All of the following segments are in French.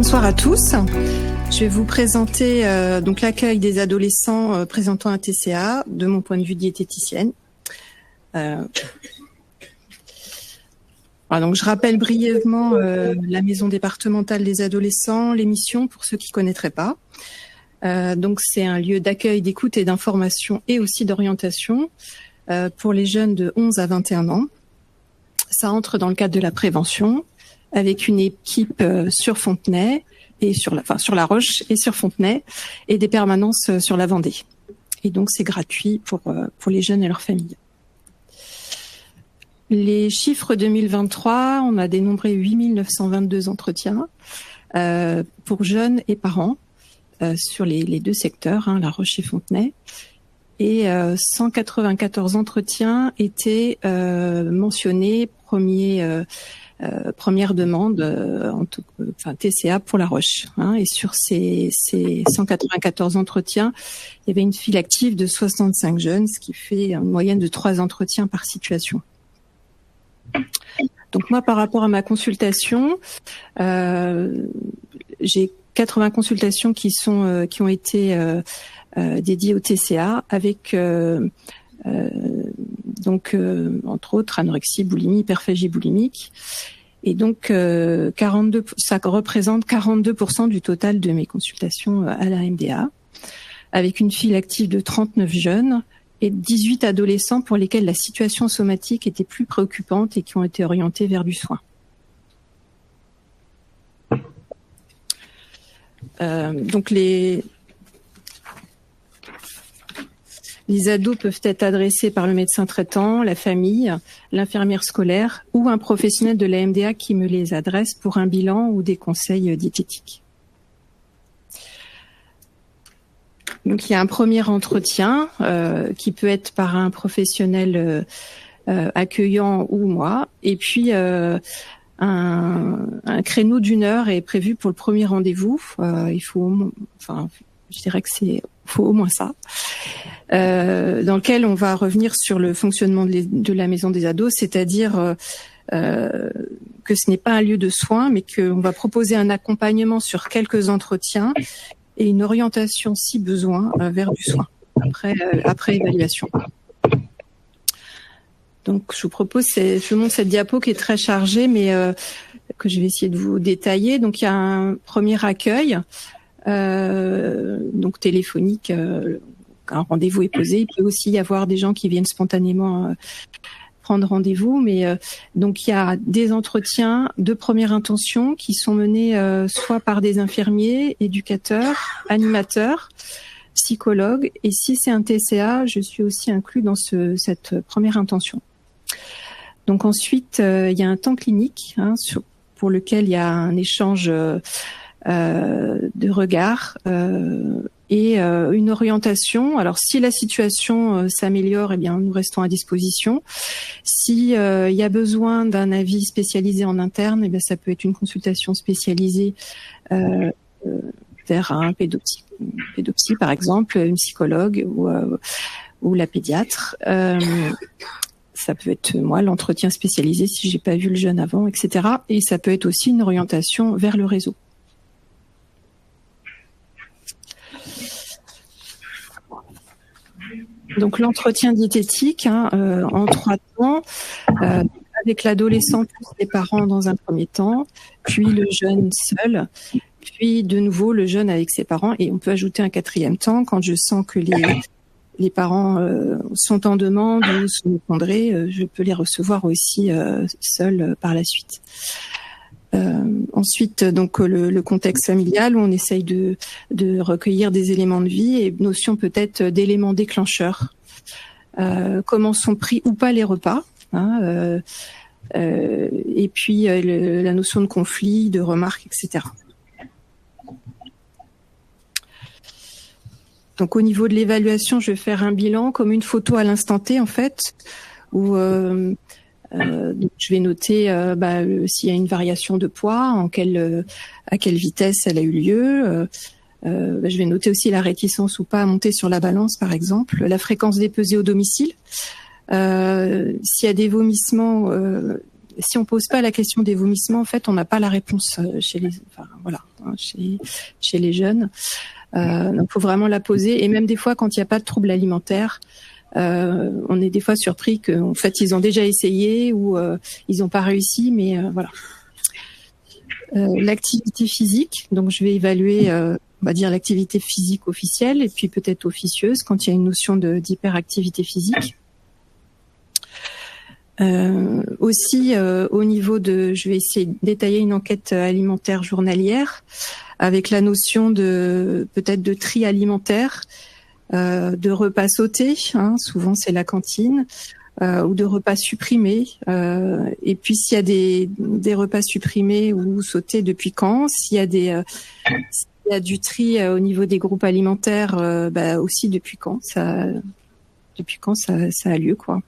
Bonsoir à tous. Je vais vous présenter donc l'accueil des adolescents présentant un TCA de mon point de vue diététicienne. Voilà, donc je rappelle brièvement la maison départementale des adolescents, l'émission pour ceux qui ne connaîtraient pas. Donc c'est un lieu d'accueil, d'écoute et d'information et aussi d'orientation pour les jeunes de 11 à 21 ans. Ça entre dans le cadre de la prévention avec une équipe sur Fontenay et sur la Roche et sur Fontenay et des permanences sur la Vendée. Et donc c'est gratuit pour les jeunes et leurs familles. Les chiffres 2023, on a dénombré 8 922 entretiens pour jeunes et parents sur les deux secteurs, La Roche et Fontenay. Et 194 entretiens étaient mentionnés première demande, TCA pour La Roche. Et sur ces 194 entretiens, il y avait une file active de 65 jeunes, ce qui fait une moyenne de 3 entretiens par situation. Donc moi, par rapport à ma consultation, j'ai 80 consultations qui ont été dédiées au TCA avec entre autres anorexie, boulimie, hyperphagie boulimique. Et donc 42, ça représente 42% du total de mes consultations à la MDA, avec une file active de 39 jeunes et 18 adolescents pour lesquels la situation somatique était plus préoccupante et qui ont été orientés vers du soin. Donc les ados peuvent être adressés par le médecin traitant, la famille, l'infirmière scolaire ou un professionnel de la MDA qui me les adresse pour un bilan ou des conseils diététiques. Donc il y a un premier entretien qui peut être par un professionnel accueillant ou moi, et puis un créneau d'1 heure est prévu pour le premier rendez-vous. Il faut, je dirais que faut au moins ça. Dans lequel on va revenir sur le fonctionnement de la maison des ados, c'est-à-dire que ce n'est pas un lieu de soins, mais qu'on va proposer un accompagnement sur quelques entretiens et une orientation, si besoin, vers du soin, après évaluation. Donc je vous montre cette diapo qui est très chargée, mais que je vais essayer de vous détailler. Donc il y a un premier accueil, donc téléphonique, un rendez-vous est posé. Il peut aussi y avoir des gens qui viennent spontanément prendre rendez-vous, mais donc il y a des entretiens de première intention qui sont menés soit par des infirmiers, éducateurs, animateurs, psychologues, et si c'est un TCA, je suis aussi inclus dans cette première intention. Donc ensuite, il y a un temps clinique pour lequel il y a un échange de regards et une orientation. Alors si la situation s'améliore, eh bien nous restons à disposition. Si il y a besoin d'un avis spécialisé en interne, eh bien ça peut être une consultation spécialisée vers un pédopsie par exemple, une psychologue ou la pédiatre. Ça peut être moi l'entretien spécialisé si j'ai pas vu le jeune avant, etc. Et ça peut être aussi une orientation vers le réseau. Donc l'entretien diététique en 3 temps, avec l'adolescent plus les parents dans un premier temps, puis le jeune seul, puis de nouveau le jeune avec ses parents, et on peut ajouter un 4e temps quand je sens que les parents sont en demande ou sont effondrés, je peux les recevoir aussi seuls par la suite. Ensuite, donc le contexte familial où on essaye de recueillir des éléments de vie et notion peut-être d'éléments déclencheurs. Comment sont pris ou pas les repas, et puis la notion de conflit, de remarques, etc. Donc au niveau de l'évaluation, je vais faire un bilan comme une photo à l'instant T en fait, où donc je vais noter s'il y a une variation de poids, à quelle vitesse elle a eu lieu. Je vais noter aussi la réticence ou pas à monter sur la balance, par exemple, la fréquence des pesées au domicile. S'il y a des vomissements, si on pose pas la question des vomissements, en fait, on n'a pas la réponse chez les. Enfin, voilà. hein, chez les jeunes. Donc, faut vraiment la poser. Et même des fois, quand il n'y a pas de trouble alimentaire, on est des fois surpris qu'en fait, ils ont déjà essayé ou ils n'ont pas réussi. Mais voilà. L'activité physique. Donc, je vais évaluer, on va dire, l'activité physique officielle et puis peut-être officieuse quand il y a une notion d'hyperactivité physique. Aussi, au niveau je vais essayer de détailler une enquête alimentaire journalière avec la notion peut-être de tri alimentaire, de repas sautés, hein, souvent c'est la cantine, ou de repas supprimés. Et puis s'il y a des repas supprimés ou sautés, depuis quand? S'il y a s'il y a du tri au niveau des groupes alimentaires, aussi depuis quand ça a lieu, quoi.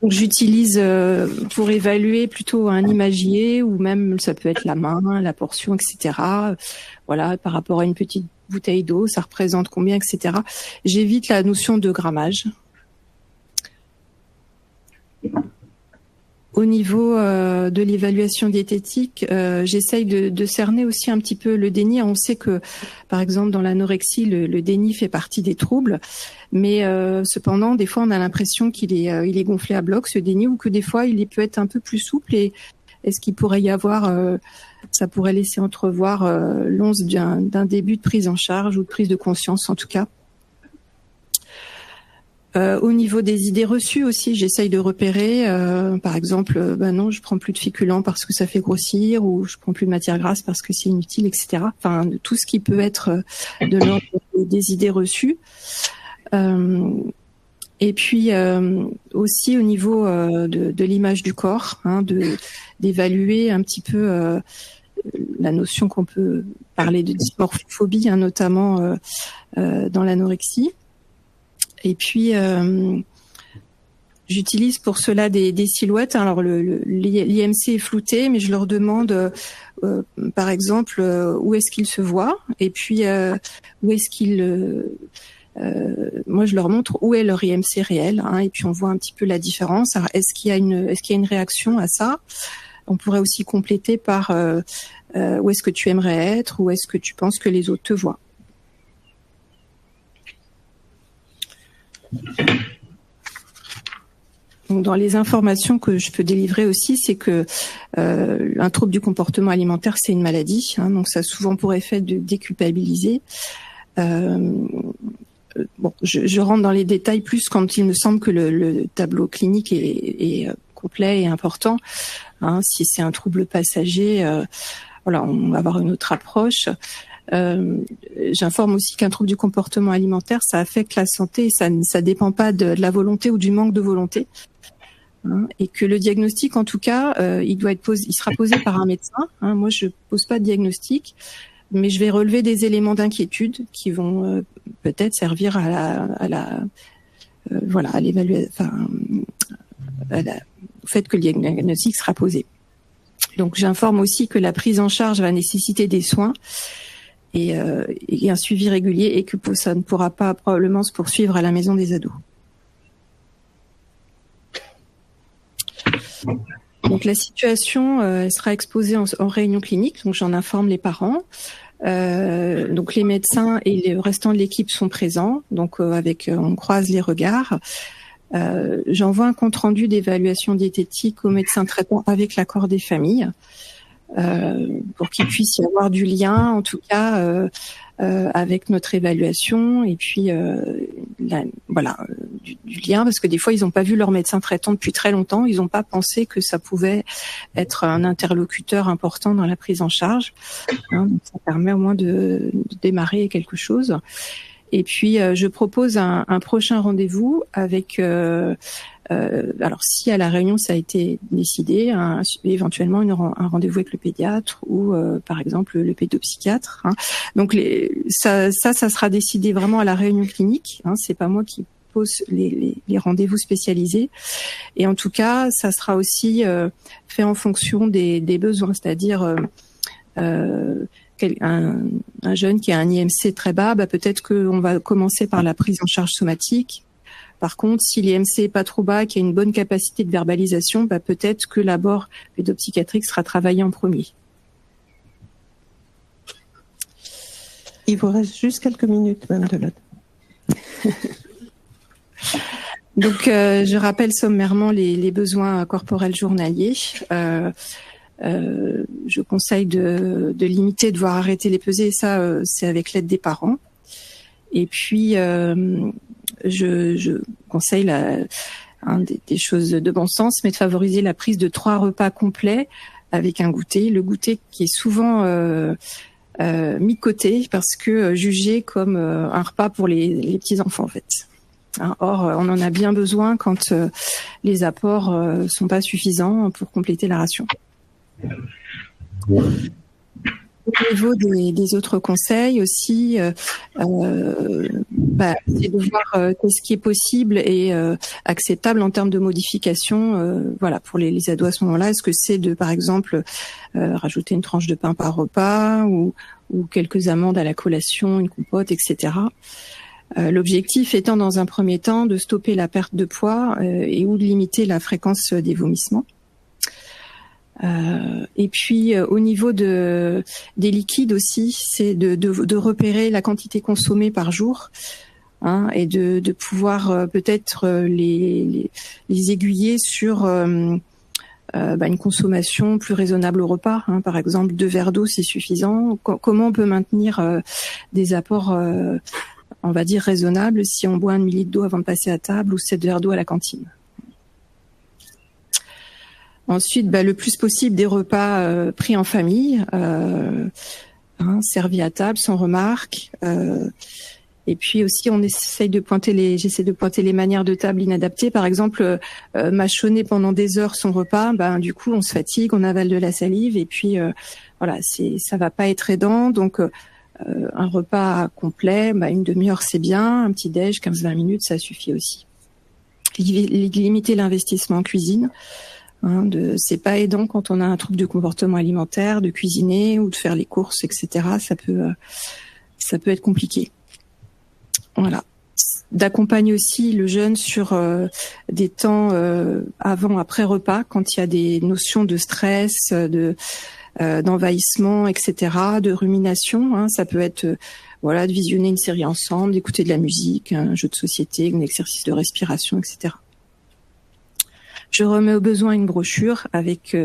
Donc j'utilise pour évaluer plutôt un imagier ou même ça peut être la main, la portion, etc. Voilà, par rapport à une petite bouteille d'eau, ça représente combien, etc. J'évite la notion de grammage. Au niveau de l'évaluation diététique, j'essaye de cerner aussi un petit peu le déni. On sait que, par exemple, dans l'anorexie, le déni fait partie des troubles, mais cependant, des fois, on a l'impression qu'il est gonflé à bloc, ce déni, ou que des fois, il peut être un peu plus souple. Et est-ce qu'il pourrait y avoir, ça pourrait laisser entrevoir l'once d'un début de prise en charge ou de prise de conscience, en tout cas. Au niveau des idées reçues aussi, j'essaye de repérer, par exemple, non, je prends plus de féculents parce que ça fait grossir, ou je prends plus de matière grasse parce que c'est inutile, etc. Enfin, tout ce qui peut être de l'ordre des idées reçues. Et puis aussi au niveau de l'image du corps, hein, d'évaluer un petit peu la notion qu'on peut parler de dysmorphophobie, hein, notamment dans l'anorexie. Et puis, j'utilise pour cela des silhouettes. Alors, l'IMC est flouté, mais je leur demande, par exemple, où est-ce qu'ils se voient, et puis où est-ce qu'ils... moi, je leur montre où est leur IMC réel, hein, et puis on voit un petit peu la différence. Alors, est-ce qu'il y a une réaction à ça? On pourrait aussi compléter par où est-ce que tu aimerais être, où est-ce que tu penses que les autres te voient. Donc, dans les informations que je peux délivrer aussi, c'est que un trouble du comportement alimentaire, c'est une maladie, hein, donc ça a souvent pour effet de déculpabiliser. Je rentre dans les détails plus quand il me semble que le tableau clinique est complet et important. Hein, si c'est un trouble passager, voilà, on va avoir une autre approche. J'informe aussi qu'un trouble du comportement alimentaire, ça affecte la santé et ça dépend pas de la volonté ou du manque de volonté. Hein, et que le diagnostic, en tout cas, il sera posé par un médecin. Hein, moi, je pose pas de diagnostic, mais je vais relever des éléments d'inquiétude qui vont peut-être servir à l'évaluation, au fait que le diagnostic sera posé. Donc, j'informe aussi que la prise en charge va nécessiter des soins et un suivi régulier, et que ça ne pourra pas probablement se poursuivre à la maison des ados. Donc la situation elle sera exposée en réunion clinique, donc j'en informe les parents. Donc les médecins et le restant de l'équipe sont présents, donc on croise les regards. J'envoie un compte rendu d'évaluation diététique au médecin traitant avec l'accord des familles. Pour qu'il puisse y avoir du lien, en tout cas, avec notre évaluation, et puis du lien, parce que des fois ils n'ont pas vu leur médecin traitant depuis très longtemps, ils n'ont pas pensé que ça pouvait être un interlocuteur important dans la prise en charge. Hein, donc ça permet au moins de démarrer quelque chose. Et puis je propose un prochain rendez-vous avec alors si à la réunion ça a été décidé, éventuellement un rendez-vous avec le pédiatre ou par exemple le pédopsychiatre. Hein. Donc ça sera décidé vraiment à la réunion clinique. Hein. C'est pas moi qui pose les rendez-vous spécialisés. Et en tout cas, ça sera aussi fait en fonction des besoins, c'est-à-dire un jeune qui a un IMC très bas, peut-être qu'on va commencer par la prise en charge somatique. Par contre, si l'IMC est pas trop bas, qu'il y a une bonne capacité de verbalisation, peut-être que l'abord pédopsychiatrique sera travaillé en premier. Il vous reste juste quelques minutes, Mme Delhotte. Donc, je rappelle sommairement les besoins corporels journaliers. Je conseille de limiter, de voir arrêter les pesées, et ça, c'est avec l'aide des parents. Et puis, je conseille des choses de bon sens, mais de favoriser la prise de 3 repas complets avec un goûter. Le goûter qui est souvent mis de côté parce que jugé comme un repas pour les petits-enfants, en fait. Or, on en a bien besoin quand les apports sont pas suffisants pour compléter la ration. Au niveau des autres conseils aussi, c'est de voir qu'est-ce qui est possible et acceptable en termes de modification. Voilà, pour les ados à ce moment-là, est-ce que c'est de, par exemple, rajouter une tranche de pain par repas ou quelques amandes à la collation, une compote, etc. L'objectif étant dans un premier temps de stopper la perte de poids et ou de limiter la fréquence des vomissements. Et puis au niveau des liquides aussi, c'est de repérer la quantité consommée par jour, et de pouvoir peut-être les aiguiller sur une consommation plus raisonnable au repas. Par exemple, 2 verres d'eau, c'est suffisant. Comment on peut maintenir des apports on va dire raisonnable si on boit 1 millilitre d'eau avant de passer à table ou 7 verres d'eau à la cantine. Ensuite, le plus possible des repas pris en famille, servis à table sans remarque. Et puis aussi, j'essaie de pointer les manières de table inadaptées. Par exemple, mâchonner pendant des heures son repas, du coup, on se fatigue, on avale de la salive, et puis ça va pas être aidant. Donc un repas complet, une demi-heure c'est bien, un petit déj, 15-20 minutes, ça suffit aussi. Limiter l'investissement en cuisine, c'est pas aidant quand on a un trouble de comportement alimentaire, de cuisiner ou de faire les courses, etc. Ça peut être compliqué. Voilà. D'accompagner aussi le jeune sur des temps avant-après repas, quand il y a des notions de stress, d'envahissement, etc., de rumination. Ça peut être de visionner une série ensemble, d'écouter de la musique, un jeu de société, un exercice de respiration, etc. Je remets au besoin une brochure avec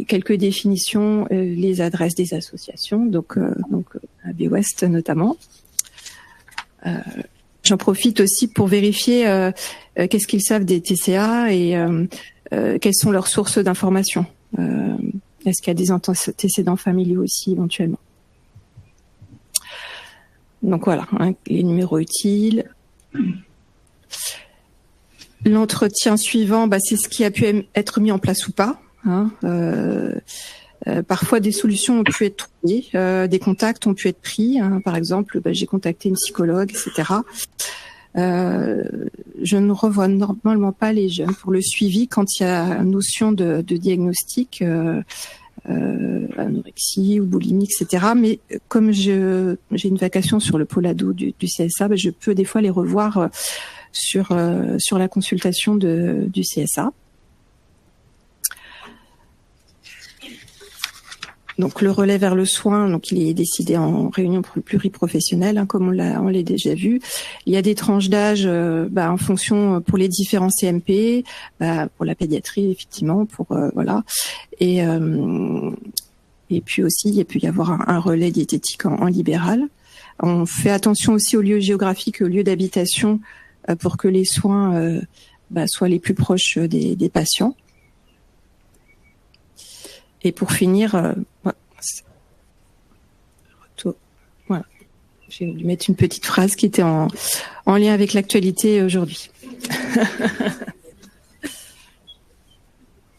quelques définitions, les adresses des associations, donc AB West notamment. J'en profite aussi pour vérifier qu'est-ce qu'ils savent des TCA et quelles sont leurs sources d'information. Est-ce qu'il y a des antécédents familiaux aussi éventuellement? Donc voilà, les numéros utiles. L'entretien suivant, c'est ce qui a pu être mis en place ou pas. Parfois, des solutions ont pu être trouvées, des contacts ont pu être pris. Par exemple, j'ai contacté une psychologue, etc. Je ne revois normalement pas les jeunes pour le suivi quand il y a notion de diagnostic, anorexie ou boulimie, etc. Mais comme j'ai une vacation sur le pôle ado du CSA, je peux des fois les revoir sur la consultation du CSA. Donc le relais vers le soin, donc il est décidé en réunion pluriprofessionnelle, comme on l'a déjà vu. Il y a des tranches d'âge en fonction pour les différents CMP, pour la pédiatrie effectivement, pour voilà. Et puis aussi il peut y avoir un relais diététique en libéral. On fait attention aussi au lieu géographique, au lieu d'habitation, pour que les soins soient les plus proches des patients. Et pour finir, voilà, j'ai dû mettre une petite phrase qui était en lien avec l'actualité aujourd'hui.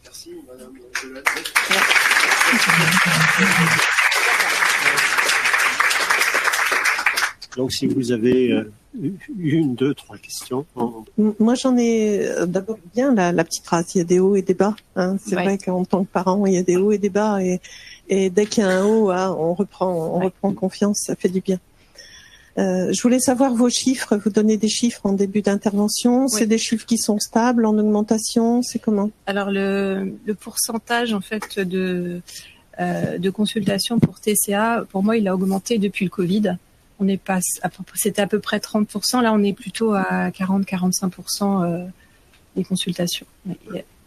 Merci, Madame. Donc, si vous avez 1, 2, 3 questions. Moi, j'en ai d'abord bien la petite phrase. Il y a des hauts et des bas. C'est vrai qu'en tant que parent, il y a des hauts et des bas. Et dès qu'il y a un haut, on reprend confiance. Ça fait du bien. Je voulais savoir vos chiffres. Vous donnez des chiffres en début d'intervention. Oui. C'est des chiffres qui sont stables, en augmentation. C'est comment? Alors, le pourcentage, en fait, de consultation pour TCA, pour moi, il a augmenté depuis le Covid. C'était à peu près 30%. Là, on est plutôt à 40-45% des consultations.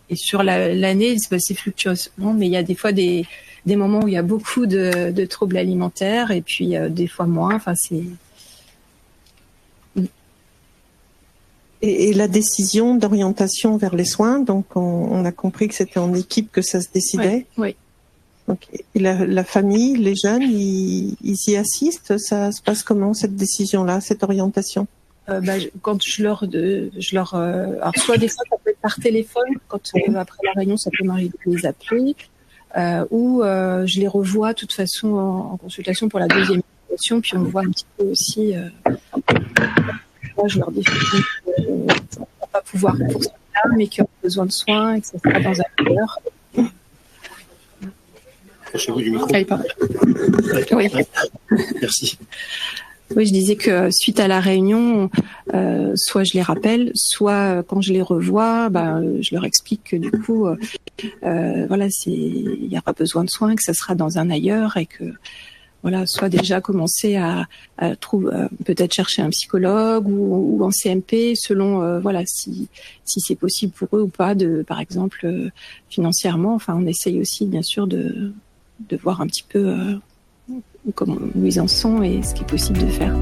Et sur l'année, c'est fluctuant, mais il y a des fois des moments où il y a beaucoup de troubles alimentaires et puis des fois moins. Enfin, c'est... Et la décision d'orientation vers les soins, donc on a compris que c'était en équipe que ça se décidait. Oui. Okay. Et la famille, les jeunes, ils y assistent. Ça se passe comment cette décision-là, cette orientation? Quand je leur, alors soit des fois ça peut être par téléphone, quand après la réunion ça peut m'arriver de les appeler, ou je les revois de toute façon en consultation pour la deuxième consultation, puis on voit un petit peu aussi. Je leur dis qu'on va pas pouvoir pour cela, mais qu'ils ont besoin de soins et que ça sera dans un heure. Approchez-vous du micro. Allez, pardon. Oui. Merci. Oui, je disais que suite à la réunion, soit je les rappelle, soit quand je les revois, je leur explique que du coup, voilà, il y aura besoin de soins, que ça sera dans un ailleurs et que voilà, soit déjà commencer à trouver, peut-être chercher un psychologue ou en CMP selon voilà si c'est possible pour eux ou pas par exemple financièrement. Enfin, on essaye aussi bien sûr de voir un petit peu où ils en sont et ce qui est possible de faire.